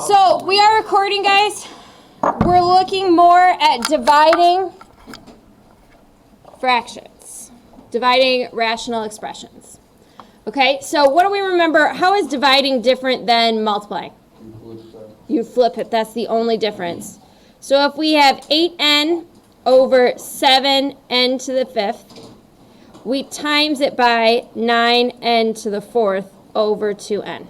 So we are recording, guys. We're looking more at dividing fractions, dividing rational expressions. Okay, so what do we remember? How is dividing different than multiplying? You flip it. That's the only difference. So if we have 8n over 7n to the fifth, we times it by 9n to the fourth over 2n.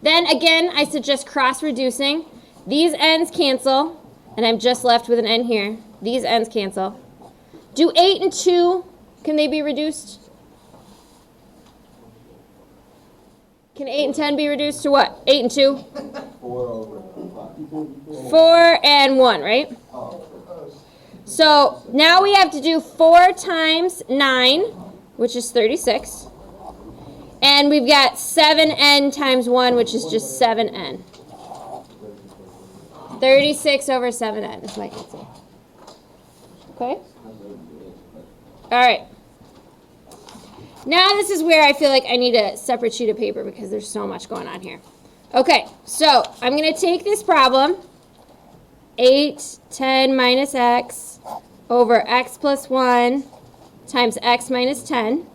Then again, I suggest cross-reducing. These n's cancel, and I'm just left with an n here. These n's cancel. Do 8 and 2, can they be reduced? Can 8 and 10 be reduced to what? 8 and 2? 4 and 1, right? So now we have to do 4 times 9, which is 36. And we've got 7n times 1, which is just 7n. 36 over 7n is my answer. Okay? All right. Now this is where I feel like I need a separate sheet of paper because there's so much going on here. Okay, so I'm going to take this problem, 8, 10 minus x over x plus 1 times x minus 10.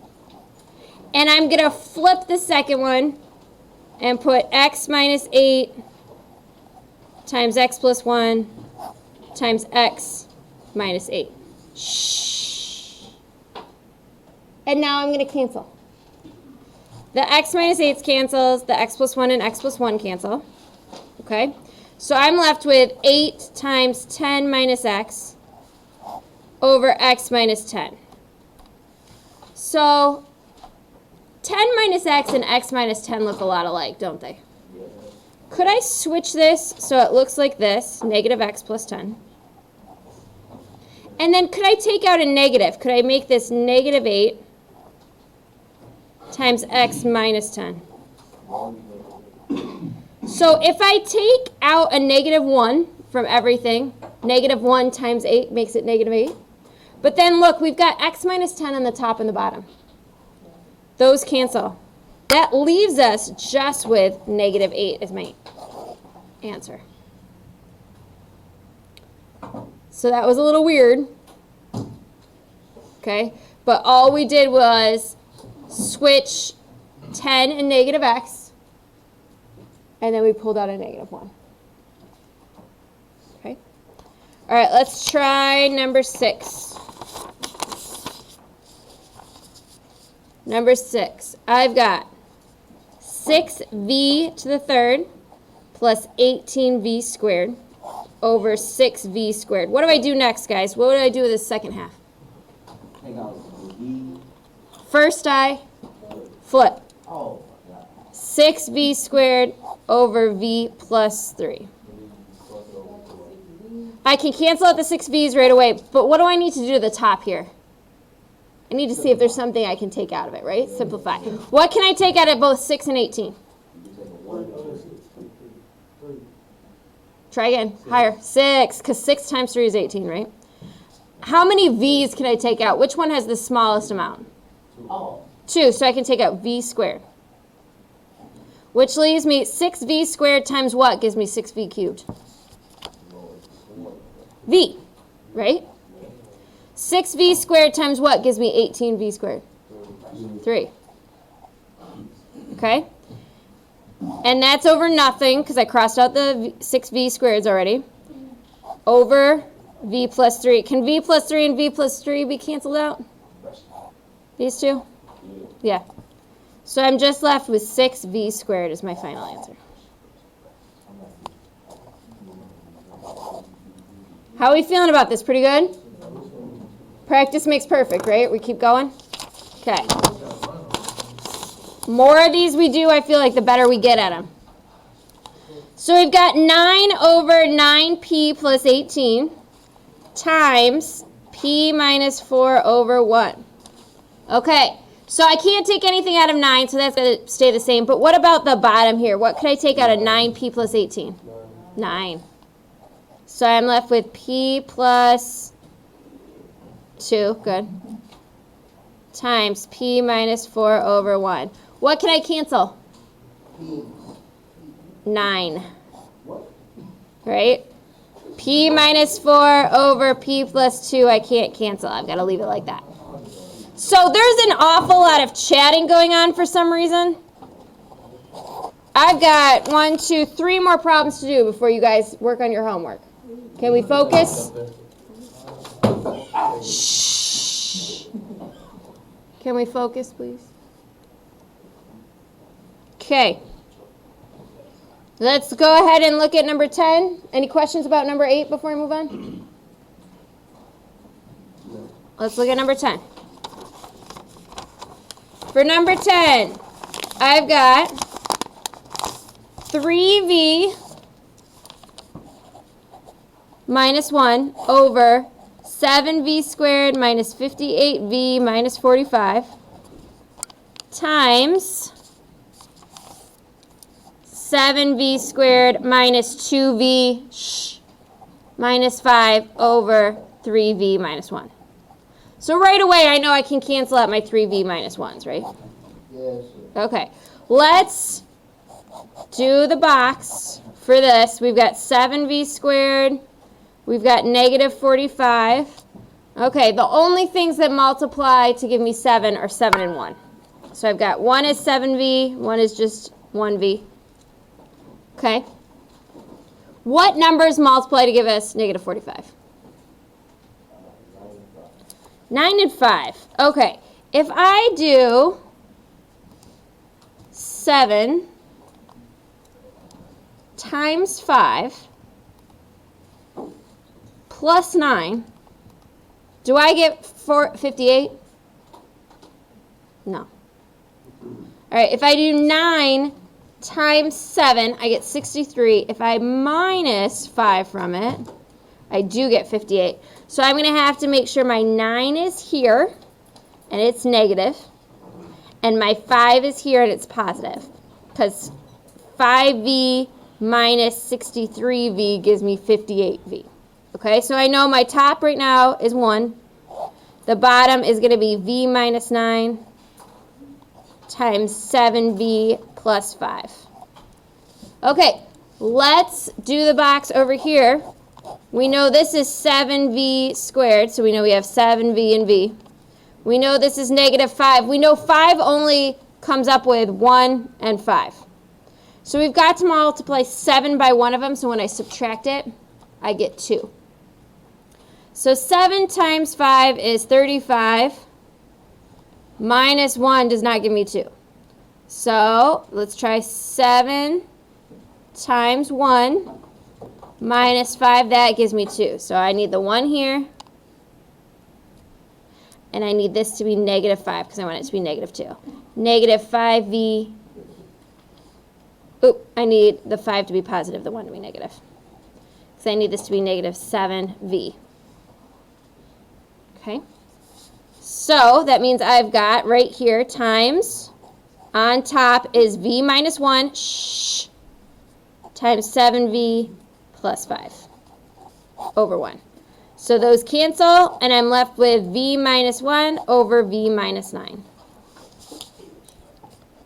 And I'm going to flip the second one and put x minus 8 times x plus 1 times x minus 8. Shh. And now I'm going to cancel. The x minus 8 cancels, the x plus 1 and x plus 1 cancel. Okay? So I'm left with 8 times 10 minus x over x minus 10. So 10 minus x and x minus 10 look a lot alike, don't they? Could I switch this so it looks like this, negative x plus 10? And then could I take out a negative? Could I make this negative 8 times x minus 10? So if I take out a negative 1 from everything, negative 1 times 8 makes it negative 8. But then look, we've got x minus 10 on the top and the bottom. Those cancel. That leaves us just with negative 8 as my answer. So that was a little weird. Okay, but all we did was switch 10 and negative x, and then we pulled out a negative 1. Okay. All right, let's try number 6. Number 6, I've got 6v to the third plus 18v squared over 6v squared. What do I do next, guys? What would I do with the second half? First, I flip. 6v squared over v plus 3. I can cancel out the 6v's right away, but what do I need to do to the top here? I need to see if there's something I can take out of it, right? Simplify. What can I take out of both 6 and 18? Try again. Higher. 6, because 6 times 3 is 18, right? How many v's can I take out? Which one has the smallest amount? 2, so I can take out v squared. Which leaves me 6v squared times what gives me 6v cubed? V, right? 6v squared times what gives me 18v squared? 3. Okay? And that's over nothing, because I crossed out the 6v squareds already. Over v plus 3. Can v plus 3 and v plus 3 be canceled out? These two? Yeah. So I'm just left with 6v squared as my final answer. How are we feeling about this? Pretty good? Practice makes perfect, right? We keep going? Okay. More of these we do, I feel like the better we get at them. So we've got 9 over 9p plus 18 times p minus 4 over 1. Okay, so I can't take anything out of 9, so that's going to stay the same. But what about the bottom here? What could I take out of 9p plus 18? 9. So I'm left with p plus 2, good, times p minus 4 over 1. What can I cancel? 9. Right? P minus 4 over P plus 2, I can't cancel. I've got to leave it like that. So there's an awful lot of chatting going on for some reason. I've got 1, 2, 3 more problems to do before you guys work on your homework. Can we focus? Shh. Can we focus, please? Okay. Let's go ahead and look at number 10. Any questions about number 8 before we move on? Let's look at number 10. For number 10, I've got 3v minus 1 over 7v squared minus 58v minus 45 times 7v squared minus 2v minus 5 over 3v minus 1. So right away, I know I can cancel out my 3v minus 1s, right? Yes. Okay, let's do the box for this. We've got 7v squared. We've got negative 45. Okay, the only things that multiply to give me 7 are 7 and 1. So I've got 1 is 7v, 1 is just 1v. Okay. What numbers multiply to give us negative 45? 9 and 5. Okay. If I do 7 times 5 plus 9, do I get 58? No. All right. If I do 9 times 7, I get 63. If I minus 5 from it, I do get 58. So I'm going to have to make sure my 9 is here, and it's negative, and my 5 is here, and it's positive, because 5v minus 63v gives me 58v. Okay, so I know my top right now is 1. The bottom is going to be v minus 9 times 7v plus 5. Okay, let's do the box over here. We know this is 7v squared, so we know we have 7v and v. We know this is negative 5. We know 5 only comes up with 1 and 5. So we've got to multiply 7 by one of them, so when I subtract it, I get 2. So 7 times 5 is 35. Minus 1 does not give me 2. So let's try 7 times 1 minus 5. That gives me 2. So I need the 1 here. And I need this to be negative 5 because I want it to be negative 2. Negative 5v. Oop, I need the 5 to be positive, the 1 to be negative. Because I need this to be negative 7v. Okay. So that means I've got right here times, on top is v minus 1, times 7v plus 5 over 1. So those cancel, and I'm left with v minus 1 over v minus 9.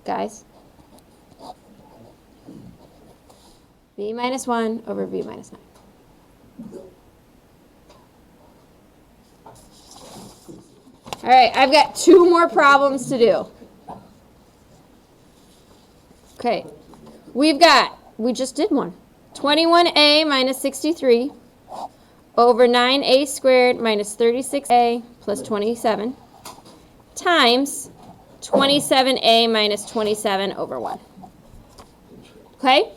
Guys? V minus 1 over v minus 9. All right, I've got 2 more problems to do. Okay, we just did one. 21a minus 63 over 9a squared minus 36a plus 27 times 27a minus 27 over 1. Okay,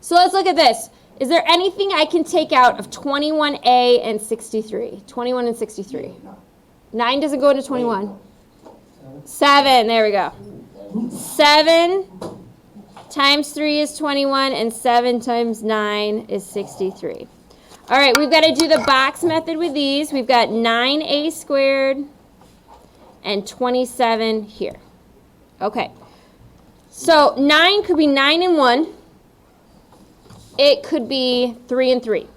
so let's look at this. Is there anything I can take out of 21a and 63? 21 and 63. 9 doesn't go into 21. 7, there we go. 7 times 3 is 21, and 7 times 9 is 63. All right, we've got to do the box method with these. We've got 9a squared and 27 here. Okay, so 9 could be 9 and 1. It could be 3 and 3.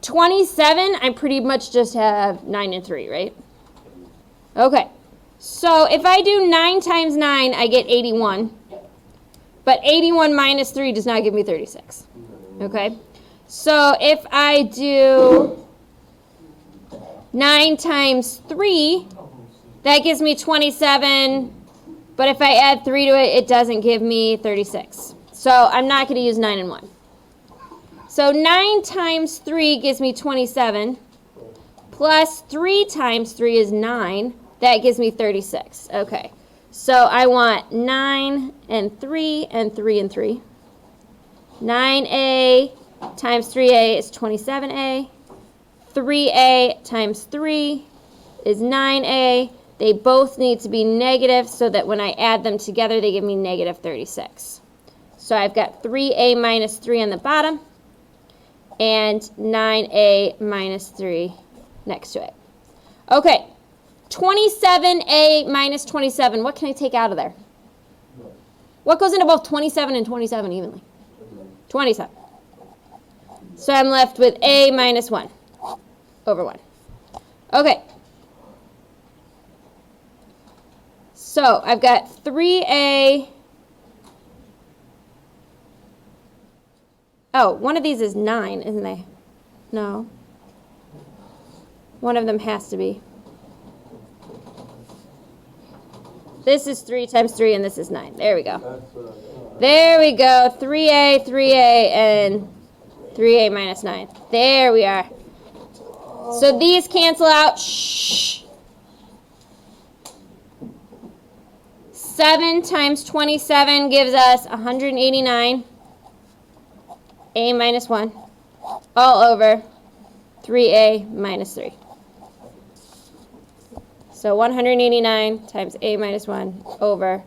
27, I pretty much just have 9 and 3, right? Okay, so if I do 9 times 9, I get 81. But 81 minus 3 does not give me 36. Okay? So if I do 9 times 3, that gives me 27. But if I add 3 to it, it doesn't give me 36. So I'm not going to use 9 and 1. So 9 times 3 gives me 27. Plus 3 times 3 is 9. That gives me 36. Okay. So I want 9 and 3 and 3 and 3. 9a times 3a is 27a. 3a times 3 is 9a. They both need to be negative so that when I add them together, they give me negative 36. So I've got 3a minus 3 on the bottom and 9a minus 3 next to it. Okay, 27a minus 27. What can I take out of there? What goes into both 27 and 27 evenly? 27. So I'm left with a minus 1 over 1. Okay. So I've got 3a. Oh, one of these is 9, isn't it? No. One of them has to be. This is 3 times 3, and this is 9. There we go. There we go. 3a, 3a, and 3a minus 9. There we are. So these cancel out. Shh. 7 times 27 gives us 189. A minus 1. All over 3a minus 3. So 189 times a minus 1 over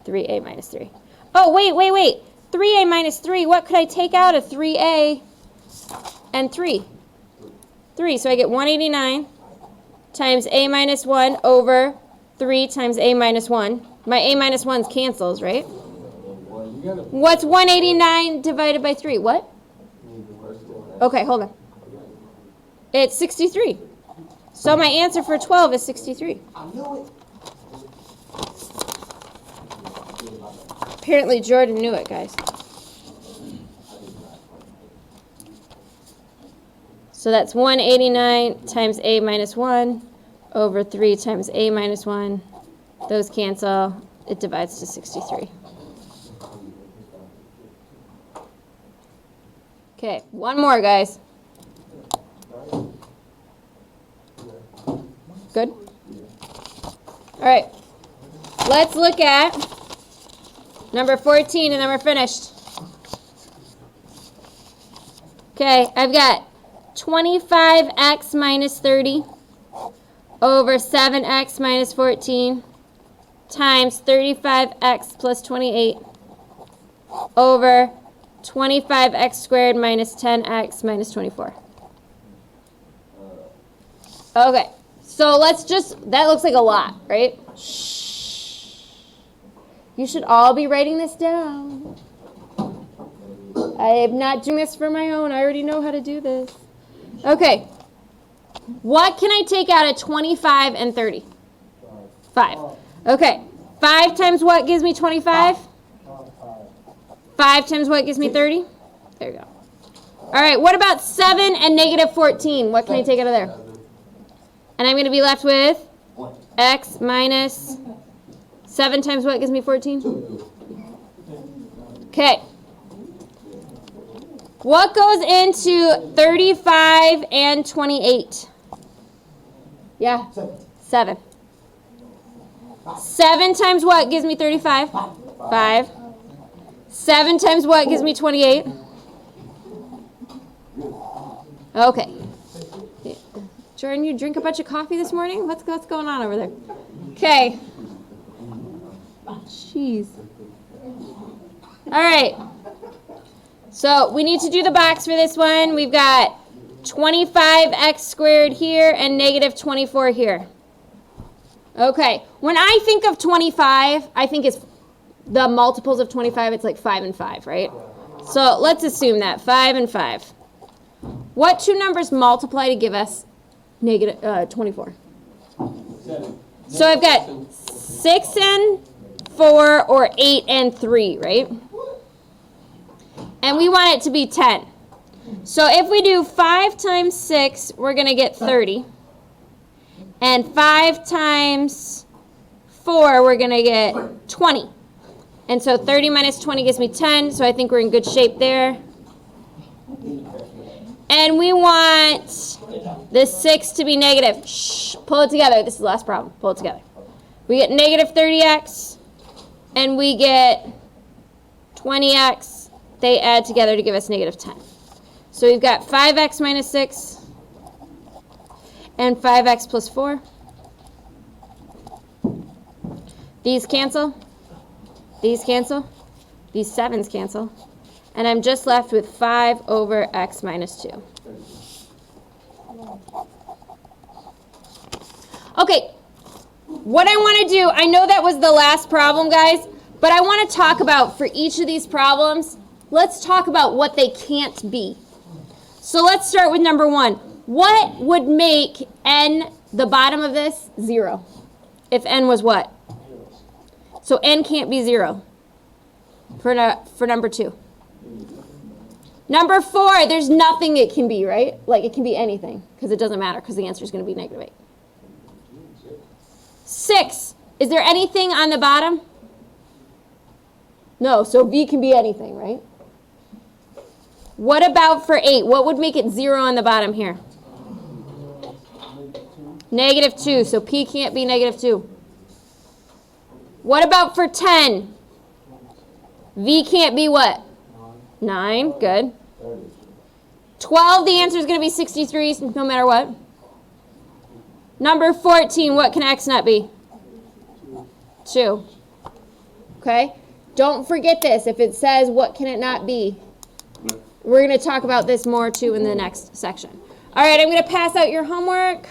3a minus 3. Oh, wait. 3a minus 3. What could I take out of 3a and 3? 3. So I get 189 times a minus 1 over 3 times a minus 1. My a minus 1's cancels, right? What's 189 divided by 3? What? Okay, hold on. It's 63. So my answer for 12 is 63. Apparently Jordan knew it, guys. So that's 189 times a minus 1 over 3 times a minus 1. Those cancel. It divides to 63. Okay, one more, guys. Good? All right. Let's look at number 14, and then we're finished. Okay, I've got 25x minus 30 over 7x minus 14 times 35x plus 28 over 25x squared minus 10x minus 24. Okay, so let's just, that looks like a lot, right? Shh. You should all be writing this down. I am not doing this for my own. I already know how to do this. Okay. What can I take out of 25 and 30? 5. Okay. 5 times what gives me 25? 5 times what gives me 30? There you go. All right. What about 7 and negative 14? What can I take out of there? And I'm going to be left with x minus 7 times what gives me 14? Okay. What goes into 35 and 28? Yeah, 7. 7 times what gives me 35? 5. 7 times what gives me 28? Okay. Jordan, you drink a bunch of coffee this morning? What's going on over there? Okay. Jeez. All right. So we need to do the box for this one. We've got 25x squared here and negative 24 here. Okay. When I think of 25, I think it's the multiples of 25. It's like 5 and 5, right? So let's assume that 5 and 5. What two numbers multiply to give us negative 24? 7. So I've got 6 and 4 or 8 and 3, right? And we want it to be 10. So if we do 5 times 6, we're going to get 30. And 5 times 4, we're going to get 20. And so 30 minus 20 gives me 10, so I think we're in good shape there. And we want this 6 to be negative. Shh, pull it together. This is the last problem. Pull it together. We get negative 30x, and we get 20x. They add together to give us negative 10. So we've got 5x minus 6 and 5x plus 4. These cancel. These cancel. These 7s cancel. And I'm just left with 5 over x minus 2. Okay, what I want to do, I know that was the last problem, guys, but I want to talk about, for each of these problems, let's talk about what they can't be. So let's start with number 1. What would make n, the bottom of this, 0? If n was what? So n can't be 0 for number 2. Number 4, there's nothing it can be, right? Like it can be anything, because it doesn't matter, because the answer is going to be negative 8. 6, is there anything on the bottom? No, so v can be anything, right? What about for 8? What would make it 0 on the bottom here? Negative 2, so p can't be negative 2. What about for 10? V can't be what? 9, good. 12, the answer is going to be 63 no matter what. Number 14, what can x not be? 2. Okay? Don't forget this. If it says what can it not be, we're going to talk about this more too in the next section. All right, I'm going to pass out your homework.